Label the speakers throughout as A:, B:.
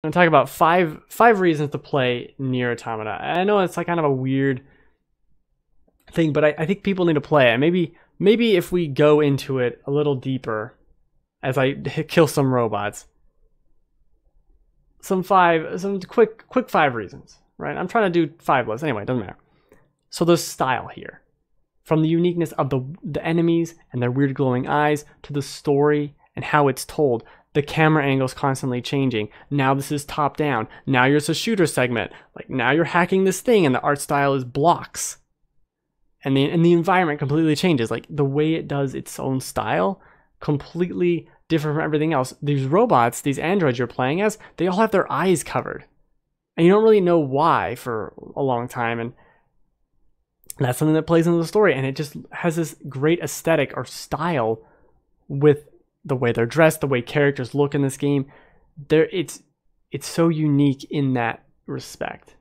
A: I'm talking about five reasons to play Nier Automata. I know it's like kind of a weird thing, but I think people need to play it. Maybe if we go into it a little deeper as I kill some robots. Some quick 5 reasons, right? I'm trying to do 5 lists. Anyway, it doesn't matter. So there's style here. From the uniqueness of the enemies and their weird glowing eyes to the story and how it's told. The camera angle's constantly changing. Now this is top down. Now here's a shooter segment. Like now you're hacking this thing and the art style is blocks. And the environment completely changes. Like the way it does its own style, completely different from everything else. These robots, these androids you're playing as, they all have their eyes covered. And you don't really know why for a long time. And that's something that plays into the story. And it just has this great aesthetic or style with the way they're dressed, the way characters look in this game. It's so unique in that respect.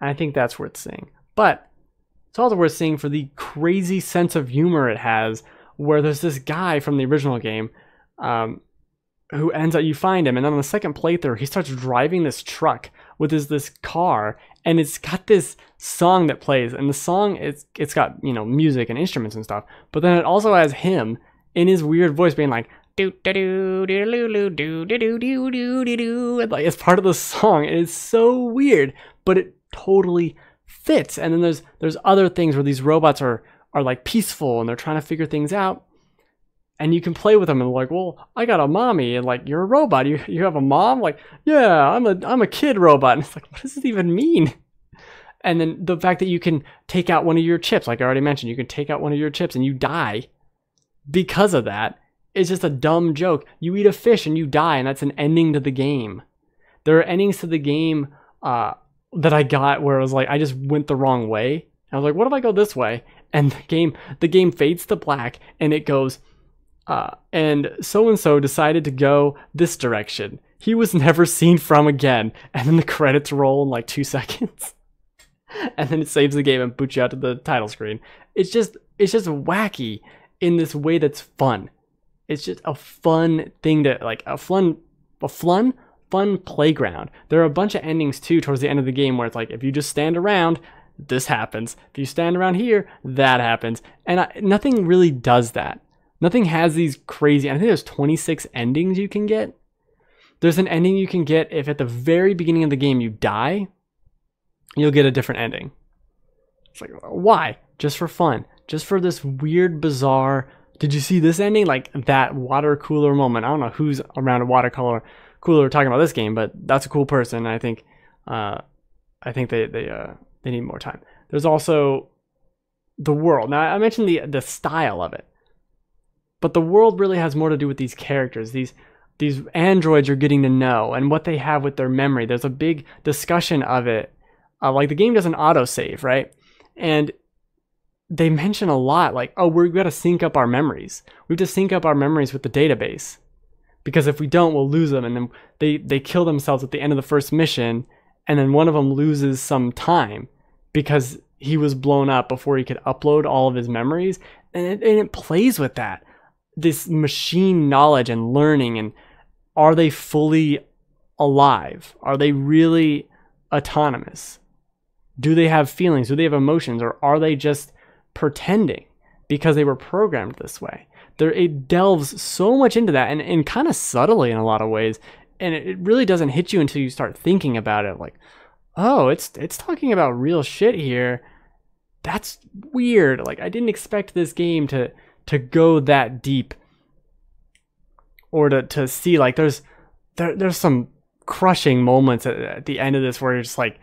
A: And I think that's worth seeing. But it's also worth seeing for the crazy sense of humor it has, where there's this guy from the original game who ends up, you find him, and then on the second playthrough, he starts driving this truck with this car, and it's got this song that plays, and the song, it's got, you know, music and instruments and stuff, but then it also has him in his weird voice being like, do do do do do do do do do do do do, and like it's part of the song, and it's so weird, but it totally fits. And then there's other things where these robots are like peaceful and they're trying to figure things out, and you can play with them and like, well, I got a mommy, and like, you're a robot, you have a mom, like, yeah, I'm a kid robot, and it's like, what does this even mean? And then the fact that you can take out one of your chips, like I already mentioned, you can take out one of your chips and you die because of that. It's just a dumb joke. You eat a fish and you die, and that's an ending to the game. There are endings to the game that I got where it was like, I just went the wrong way. I was like, what if I go this way? And the game fades to black, and it goes, and so-and-so decided to go this direction. He was never seen from again. And then the credits roll in like 2 seconds. And then it saves the game and boots you out to the title screen. It's just wacky in this way that's fun. It's just a fun thing to, like, a fun playground. There are a bunch of endings too towards the end of the game where it's like, if you just stand around, this happens. If you stand around here, that happens. And nothing really does that. Nothing has these crazy, I think there's 26 endings you can get. There's an ending you can get if at the very beginning of the game you die, you'll get a different ending. It's like, why? Just for fun. Just for this weird, bizarre, did you see this ending? Like that water cooler moment. I don't know who's around a water cooler talking about this game, but that's a cool person. I think they need more time. There's also the world. Now I mentioned the style of it, but the world really has more to do with these characters. These androids you're getting to know and what they have with their memory. There's a big discussion of it. Like the game doesn't autosave, right? And they mention a lot like, oh, we've got to sync up our memories. We have to sync up our memories with the database, because if we don't, we'll lose them. And then they kill themselves at the end of the first mission, and then one of them loses some time because he was blown up before he could upload all of his memories. And it plays with that. This machine knowledge and learning, and are they fully alive? Are they really autonomous? Do they have feelings? Do they have emotions? Or are they just pretending because they were programmed this way? It delves so much into that, and kind of subtly in a lot of ways, and it really doesn't hit you until you start thinking about it, like, oh, it's talking about real shit here. That's weird. Like, I didn't expect this game to go that deep, or to see, like, there's some crushing moments at the end of this where you're just like,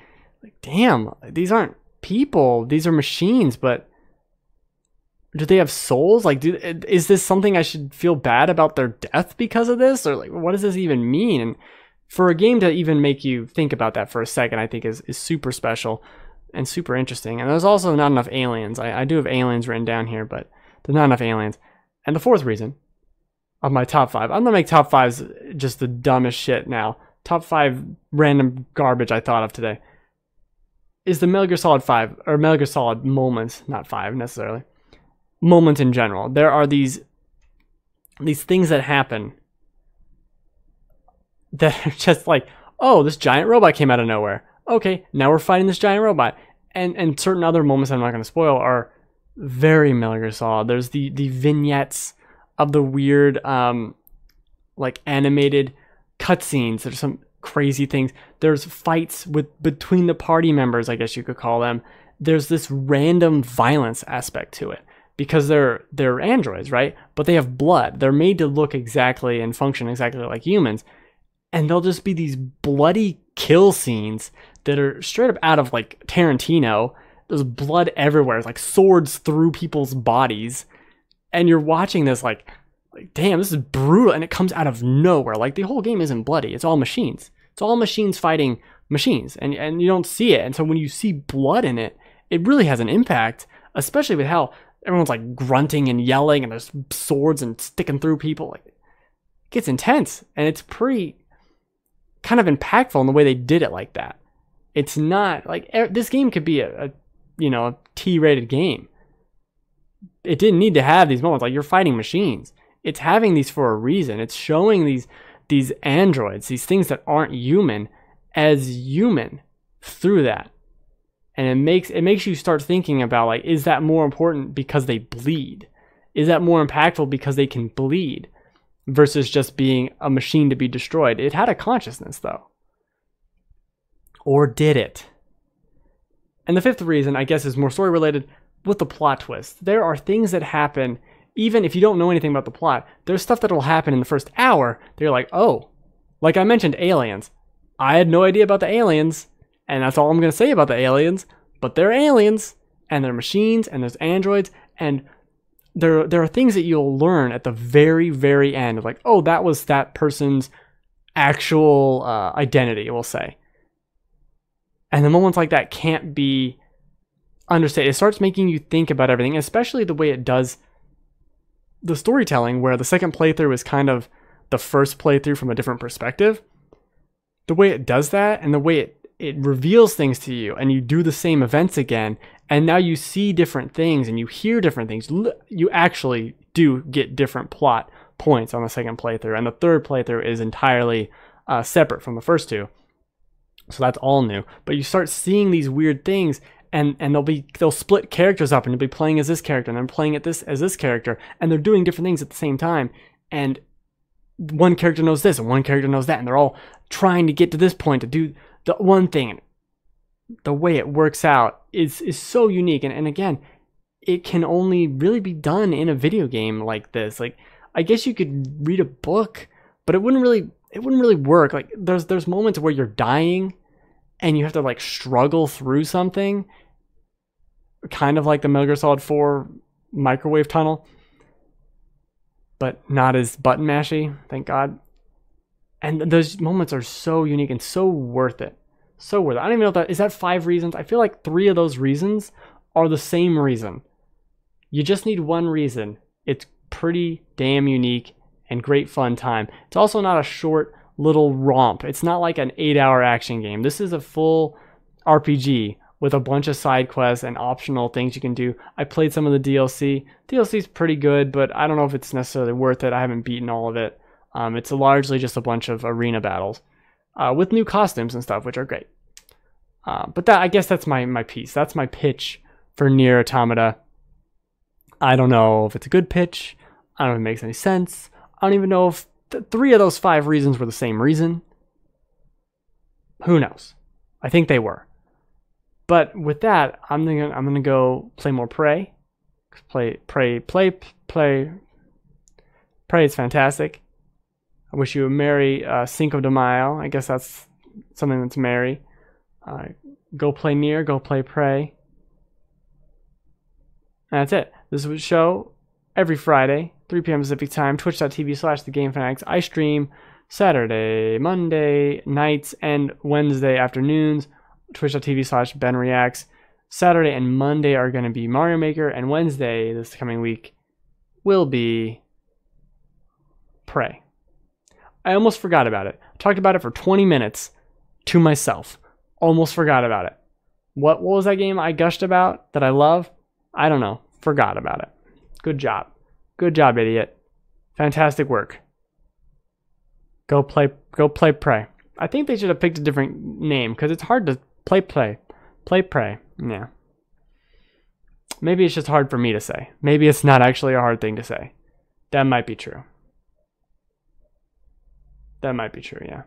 A: damn, these aren't people, these are machines, but do they have souls? Like, is this something I should feel bad about their death because of this? Or like, what does this even mean? And for a game to even make you think about that for a second, I think is super special and super interesting. And there's also not enough aliens. I do have aliens written down here, but there's not enough aliens. And the fourth reason of my top 5, I'm gonna make top 5s just the dumbest shit now. Top 5 random garbage I thought of today is the Metal Gear Solid 5, or Metal Gear Solid moments, not 5 necessarily. Moments in general. There are these things that happen that are just like, oh, this giant robot came out of nowhere. Okay, now we're fighting this giant robot. And certain other moments I'm not going to spoil are very Metal Gear Solid. There's the vignettes of the weird like animated cutscenes. There's some crazy things. There's fights between the party members, I guess you could call them. There's this random violence aspect to it because they're androids, right? But they have blood. They're made to look exactly and function exactly like humans. And there'll just be these bloody kill scenes that are straight up out of like Tarantino. There's blood everywhere. It's like swords through people's bodies. And you're watching this like, damn, this is brutal. And it comes out of nowhere. Like the whole game isn't bloody. It's all machines. It's all machines fighting machines. And you don't see it. And so when you see blood in it, it really has an impact, especially with how everyone's like grunting and yelling and there's swords and sticking through people. Like, it gets intense. And it's pretty kind of impactful in the way they did it like that. It's not like this game could be a T-rated game. It didn't need to have these moments like you're fighting machines. It's having these for a reason. It's showing these androids, these things that aren't human, as human through that. And it makes you start thinking about like, is that more important because they bleed? Is that more impactful because they can bleed versus just being a machine to be destroyed? It had a consciousness though. Or did it? And the fifth reason, I guess, is more story related with the plot twist. There are things that happen, even if you don't know anything about the plot, there's stuff that will happen in the first hour. They're like, oh, like I mentioned aliens. I had no idea about the aliens, and that's all I'm going to say about the aliens, but they're aliens, and they're machines, and there's androids, and there are things that you'll learn at the very, very end of like, oh, that was that person's actual identity, we'll say. And the moments like that can't be understated. It starts making you think about everything, especially the way it does the storytelling, where the second playthrough is kind of the first playthrough from a different perspective. The way it does that and the way it reveals things to you, and you do the same events again, and now you see different things and you hear different things. You actually do get different plot points on the second playthrough, and the third playthrough is entirely separate from the first two. So that's all new. But you start seeing these weird things, and they'll split characters up, and you'll be playing as this character, and then playing as this character, and they're doing different things at the same time. And one character knows this, and one character knows that, and they're all trying to get to this point to do the one thing. And the way it works out is so unique. And again, it can only really be done in a video game like this. Like, I guess you could read a book, but it wouldn't really work. Like, there's moments where you're dying and you have to like struggle through something, kind of like the Metal Gear Solid 4 microwave tunnel, but not as button mashy, thank God. And those moments are so unique and so worth it. So worth it. I don't even know if is that 5 reasons. I feel like 3 of those reasons are the same reason. You just need one reason. It's pretty damn unique and great fun time. It's also not a short little romp. It's not like an 8-hour action game. This is a full RPG with a bunch of side quests and optional things you can do. I played some of the DLC. DLC is pretty good, but I don't know if it's necessarily worth it. I haven't beaten all of it. It's largely just a bunch of arena battles with new costumes and stuff, which are great. But I guess that's my piece. That's my pitch for Nier Automata. I don't know if it's a good pitch. I don't know if it makes any sense. I don't even know if 3 of those 5 reasons were the same reason. Who knows? I think they were. But with that, I'm gonna go play more Prey. Prey is fantastic. I wish you a merry Cinco de Mayo. I guess that's something that's merry. Go play Nier, go play Prey. And that's it. This was a show every Friday, 3 p.m. Pacific time, twitch.tv/thegamefanatics. I stream Saturday, Monday nights, and Wednesday afternoons, twitch.tv/benreacts. Saturday and Monday are going to be Mario Maker, and Wednesday, this coming week, will be Prey. I almost forgot about it. I talked about it for 20 minutes to myself. Almost forgot about it. What was that game I gushed about that I love? I don't know. Forgot about it. Good job. Good job, idiot. Fantastic work. Go play Prey. I think they should have picked a different name because it's hard to play. Yeah. Maybe it's just hard for me to say. Maybe it's not actually a hard thing to say. That might be true. That might be true, yeah.